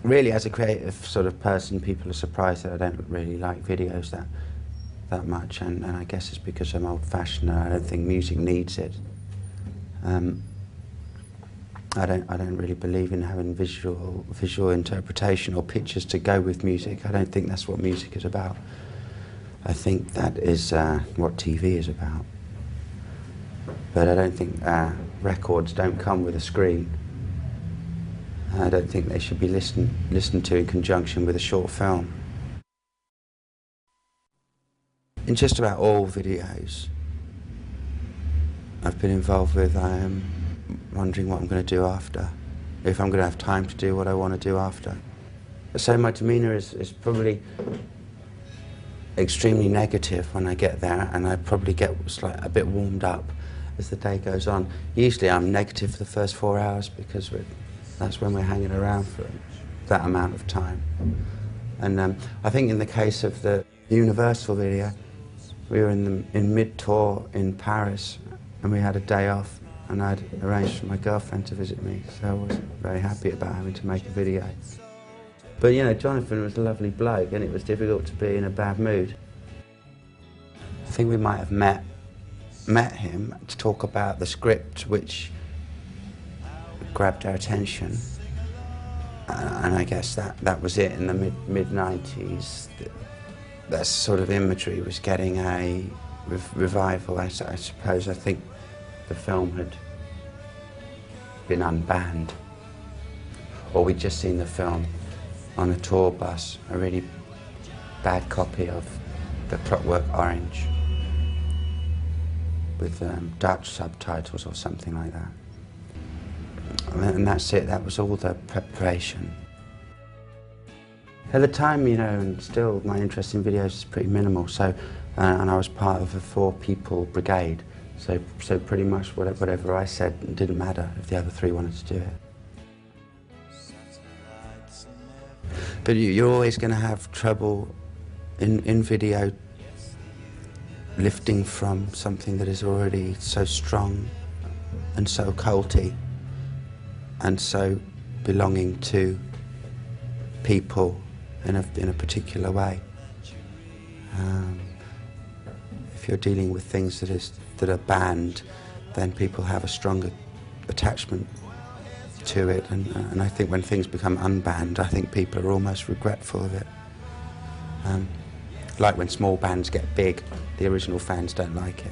really, as a creative sort of person, people are surprised that I don't really like videos that much, and I guess it's because I'm old-fashioned and I don't think music needs it. I don't really believe in having visual interpretation or pictures to go with music. I don't think that's what music is about. I think that is what TV is about. But I don't think records don't come with a screen. I don't think they should be listened to in conjunction with a short film. In just about all videos I've been involved with, I am wondering what I'm going to do after, if I'm going to have time to do what I want to do after. So my demeanour is probably extremely negative when I get there, and I probably get a bit warmed up as the day goes on. Usually I'm negative for the first 4 hours because that's when we're hanging around for that amount of time. And I think in the case of the Universal video, we were in mid-tour in Paris, and we had a day off, and I'd arranged for my girlfriend to visit me, so I was very happy about having to make a video. But you know, Jonathan was a lovely bloke, and it was difficult to be in a bad mood. I think we might have met him to talk about the script which grabbed our attention, and I guess that was it in the mid-90s. That sort of imagery was getting a revival, I suppose. I think the film had been unbanned, or we'd just seen the film on a tour bus, a really bad copy of the Clockwork Orange with Dutch subtitles or something like that. And that's it, that was all the preparation. At the time, you know, and still my interest in videos is pretty minimal, so, and I was part of a 4-people brigade, so pretty much whatever I said didn't matter if the other 3 wanted to do it. But you're always going to have trouble in video lifting from something that is already so strong and so culty and so belonging to people in a particular way. If you're dealing with things that are banned, then people have a stronger attachment to it, and I think when things become unbanned, I think people are almost regretful of it. Like when small bands get big, the original fans don't like it.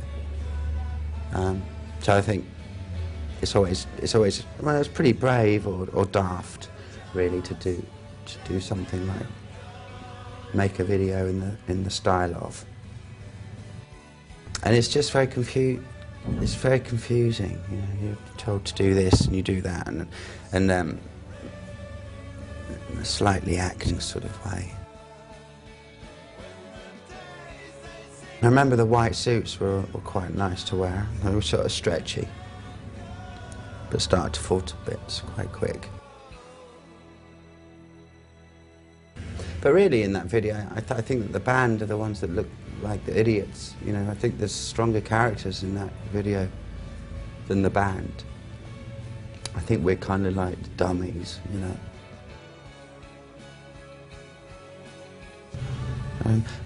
So I think it's always well, it's pretty brave or daft, really, to do something like make a video in the style of. And it's just very it's very confusing. You know, you're told to do this and you do that, and in a slightly acting sort of way. I remember the white suits were quite nice to wear. They were sort of stretchy, but started to fall to bits quite quick. But really, in that video, I think that the band are the ones that look like the idiots. You know, I think there's stronger characters in that video than the band. I think we're kind of like dummies, you know.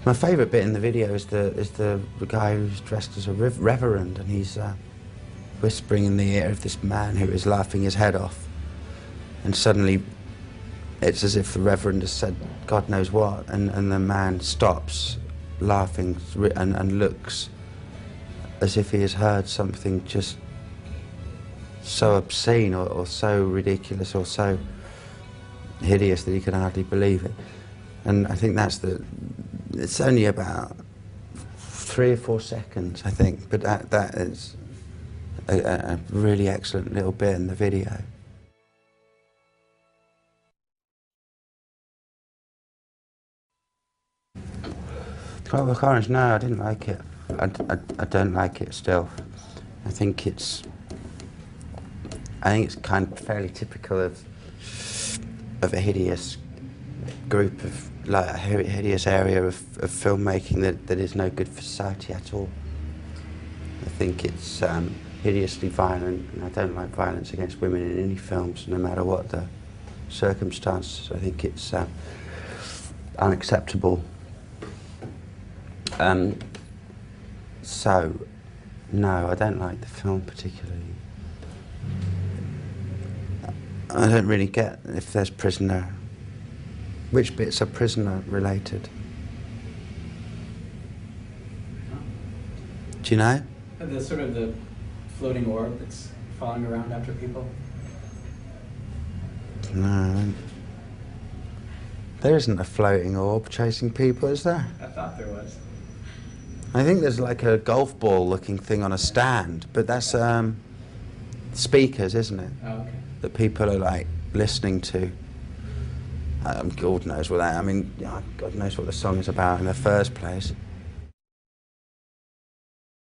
My favourite bit in the video is the guy who's dressed as a reverend, and he's whispering in the ear of this man who is laughing his head off, and suddenly it's as if the reverend has said God knows what, and the man stops laughing and looks as if he has heard something just so obscene or so ridiculous or so hideous that he can hardly believe it. And I think it's only about 3 or 4 seconds, I think, but that is a really excellent little bit in the video. Clockwork Orange, no, I didn't like it. I don't like it still. I think it's kind of fairly typical of a hideous group of, like, a hideous area of filmmaking that is no good for society at all. I think it's hideously violent, and I don't like violence against women in any films, no matter what the circumstances. I think it's unacceptable. So, no, I don't like the film particularly. I don't really get if there's prisoner. Which bits are prisoner related? Do you know? The sort of the floating orb that's falling around after people. No. There isn't a floating orb chasing people, is there? I thought there was. I think there's like a golf ball looking thing on a stand, but that's speakers, isn't it? Oh, okay. That people are like listening to. God knows what that. I mean, God knows what the song is about in the first place.